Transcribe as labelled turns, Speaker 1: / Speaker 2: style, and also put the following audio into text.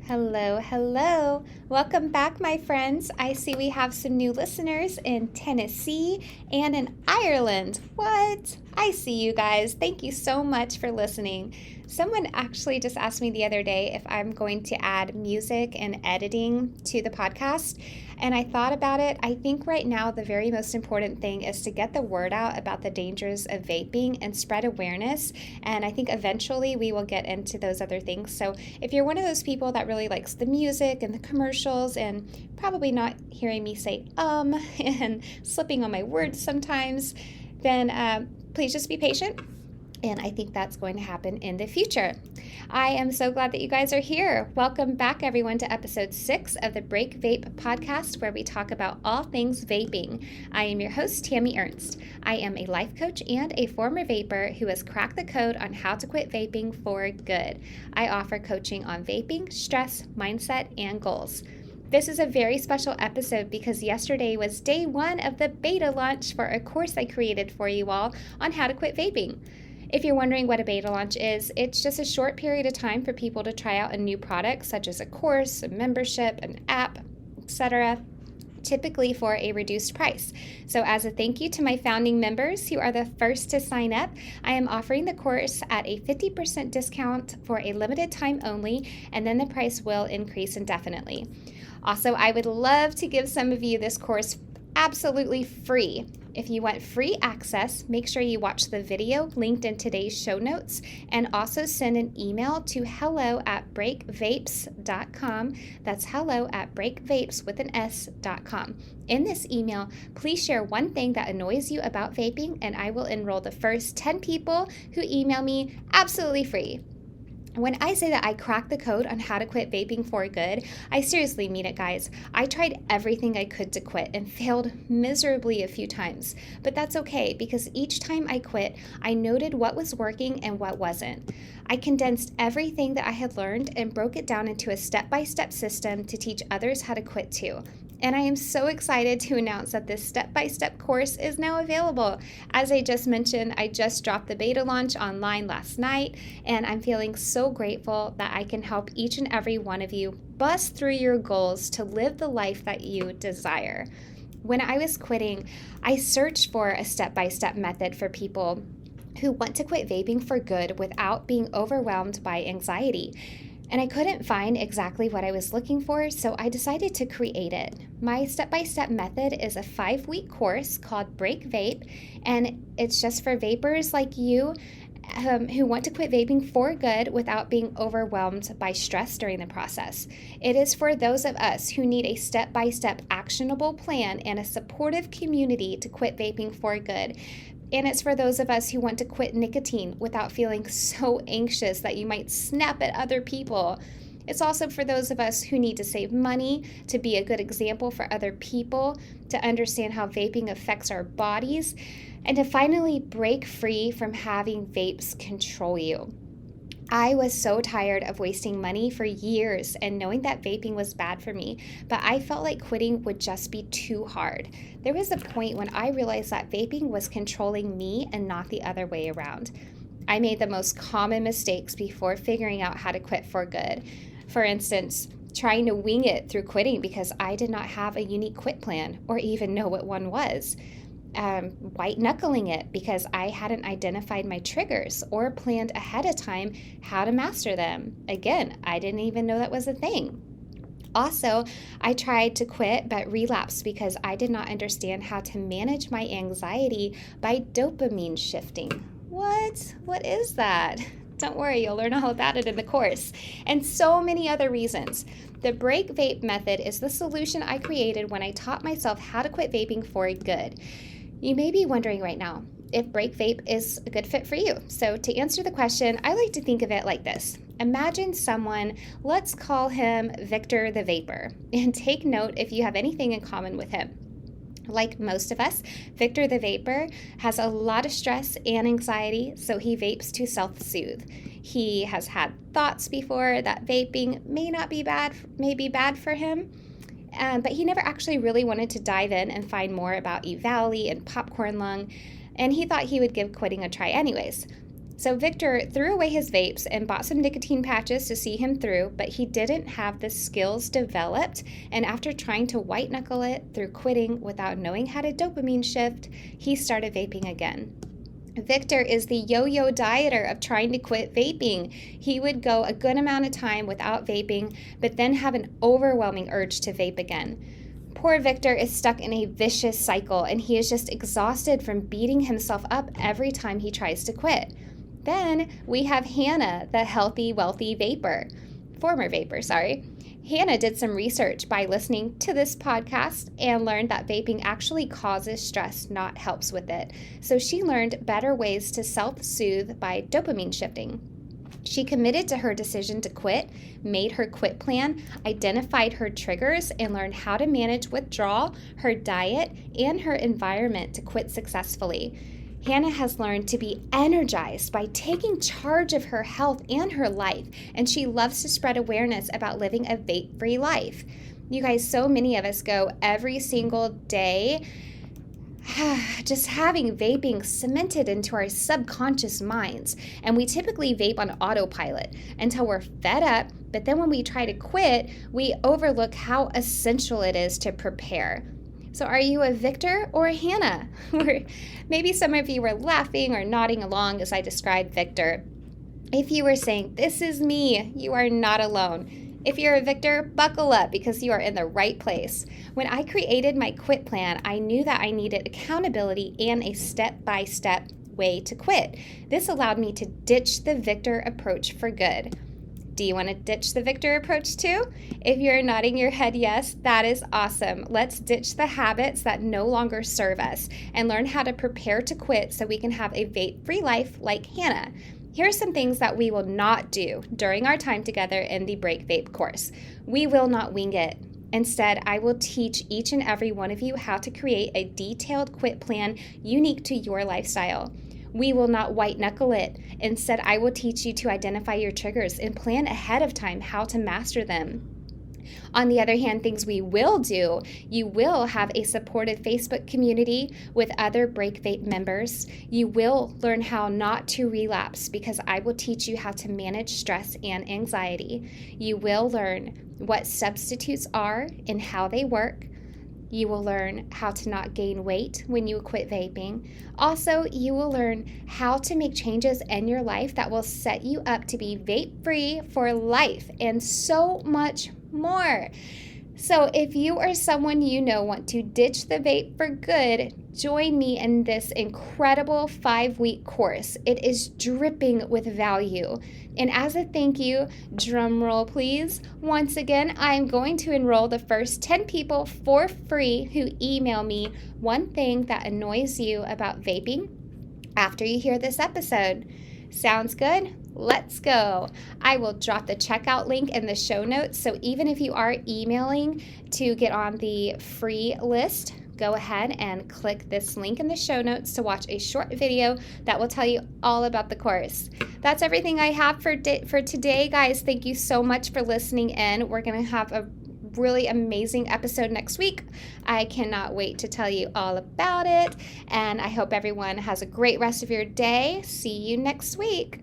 Speaker 1: Hello, hello. Welcome back, my friends. I see we have some new listeners in Tennessee and in Ireland. What? I see you guys. Thank you so much for listening. Someone actually just asked me the other day if I'm going to add music and editing to the podcast. And I thought about it. I think right now the very most important thing is to get the word out about the dangers of vaping and spread awareness. And I think eventually we will get into those other things. So if you're one of those people that really likes the music and the commercials and probably not hearing me say and slipping on my words sometimes, then please just be patient. And I think that's going to happen in the future. I am so glad that you guys are here. Welcome back, everyone, to episode 6 of the Break Vape podcast, where we talk about all things vaping. I am your host, Tami Ernst. I am a life coach and a former vapor who has cracked the code on how to quit vaping for good. I offer coaching on vaping, stress, mindset, and goals. This is a very special episode because yesterday was day 1 of the beta launch for a course I created for you all on how to quit vaping. If you're wondering what a beta launch is, it's just a short period of time for people to try out a new product, such as a course, a membership, an app, etc., typically for a reduced price. So as a thank you to my founding members who are the first to sign up, I am offering the course at a 50% discount for a limited time only, and then the price will increase indefinitely. Also, I would love to give some of you this course absolutely free. If you want free access, make sure you watch the video linked in today's show notes and also send an email to hello@breakvapes.com. That's hello@breakvapes.com. In this email, please share one thing that annoys you about vaping, and I will enroll the first 10 people who email me absolutely free. When I say that I cracked the code on how to quit vaping for good, I seriously mean it, guys. I tried everything I could to quit and failed miserably a few times. But that's okay, because each time I quit, I noted what was working and what wasn't. I condensed everything that I had learned and broke it down into a step-by-step system to teach others how to quit too. And I am so excited to announce that this step-by-step course is now available. As I just mentioned, I just dropped the beta launch online last night, and I'm feeling so grateful that I can help each and every one of you bust through your goals to live the life that you desire. When I was quitting, I searched for a step-by-step method for people who want to quit vaping for good without being overwhelmed by anxiety. And I couldn't find exactly what I was looking for, so I decided to create it. My step-by-step method is a 5-week course called Break Vape, and it's just for vapors like you who want to quit vaping for good without being overwhelmed by stress during the process. It is for those of us who need a step-by-step actionable plan and a supportive community to quit vaping for good. And it's for those of us who want to quit nicotine without feeling so anxious that you might snap at other people. It's also for those of us who need to save money, to be a good example for other people, to understand how vaping affects our bodies, and to finally break free from having vapes control you. I was so tired of wasting money for years and knowing that vaping was bad for me, but I felt like quitting would just be too hard. There was a point when I realized that vaping was controlling me and not the other way around. I made the most common mistakes before figuring out how to quit for good. For instance, trying to wing it through quitting because I did not have a unique quit plan or even know what one was. White knuckling it because I hadn't identified my triggers or planned ahead of time how to master them. Again, I didn't even know that was a thing. Also, I tried to quit but relapsed because I did not understand how to manage my anxiety by dopamine shifting. What? What is that? Don't worry, you'll learn all about it in the course. And so many other reasons. The Break Vape method is the solution I created when I taught myself how to quit vaping for good. You may be wondering right now if Break Vape is a good fit for you. So to answer the question, I like to think of it like this. Imagine someone, let's call him Victor the Vapor, and take note if you have anything in common with him. Like most of us, Victor the Vapor has a lot of stress and anxiety, so he vapes to self-soothe. He has had thoughts before that vaping may be bad for him, but he never actually really wanted to dive in and find more about E-Valley and popcorn lung, and he thought he would give quitting a try anyways. So Victor threw away his vapes and bought some nicotine patches to see him through, but he didn't have the skills developed, and after trying to white knuckle it through quitting without knowing how to dopamine shift, he started vaping again. Victor is the yo-yo dieter of trying to quit vaping. He would go a good amount of time without vaping, but then have an overwhelming urge to vape again. Poor Victor is stuck in a vicious cycle, and he is just exhausted from beating himself up every time he tries to quit. Then we have Hannah, the healthy, wealthy former vapor. Hannah did some research by listening to this podcast and learned that vaping actually causes stress, not helps with it. So she learned better ways to self-soothe by dopamine shifting. She committed to her decision to quit, made her quit plan, identified her triggers, and learned how to manage withdrawal, her diet, and her environment to quit successfully. Hannah has learned to be energized by taking charge of her health and her life, and she loves to spread awareness about living a vape-free life. You guys, so many of us go every single day just having vaping cemented into our subconscious minds, and we typically vape on autopilot until we're fed up, but then when we try to quit, we overlook how essential it is to prepare. So are you a Victor or a Hannah? Or maybe some of you were laughing or nodding along as I described Victor. If you were saying, "This is me," you are not alone. If you're a Victor, buckle up because you are in the right place. When I created my quit plan, I knew that I needed accountability and a step-by-step way to quit. This allowed me to ditch the Victor approach for good. Do you want to ditch the Victor approach too? If you're nodding your head yes, that is awesome. Let's ditch the habits that no longer serve us and learn how to prepare to quit so we can have a vape-free life like Hannah. Here are some things that we will not do during our time together in the Break Vape course. We will not wing it. Instead, I will teach each and every one of you how to create a detailed quit plan unique to your lifestyle. We will not white knuckle it. Instead, I will teach you to identify your triggers and plan ahead of time how to master them. On the other hand, things we will do, you will have a supportive Facebook community with other Break Vape members. You will learn how not to relapse because I will teach you how to manage stress and anxiety. You will learn what substitutes are and how they work. You will learn how to not gain weight when you quit vaping. Also, you will learn how to make changes in your life that will set you up to be vape-free for life and so much more. So if you or someone you know want to ditch the vape for good, join me in this incredible 5-week course. It is dripping with value. And as a thank you, drum roll please, once again, I'm going to enroll the first 10 people for free who email me one thing that annoys you about vaping after you hear this episode. Sounds good? Let's go. I will drop the checkout link in the show notes, so even if you are emailing to get on the free list, go ahead and click this link in the show notes to watch a short video that will tell you all about the course. That's everything I have for today, guys. Thank you so much for listening in. We're going to have a really amazing episode next week. I cannot wait to tell you all about it, and I hope everyone has a great rest of your day. See you next week.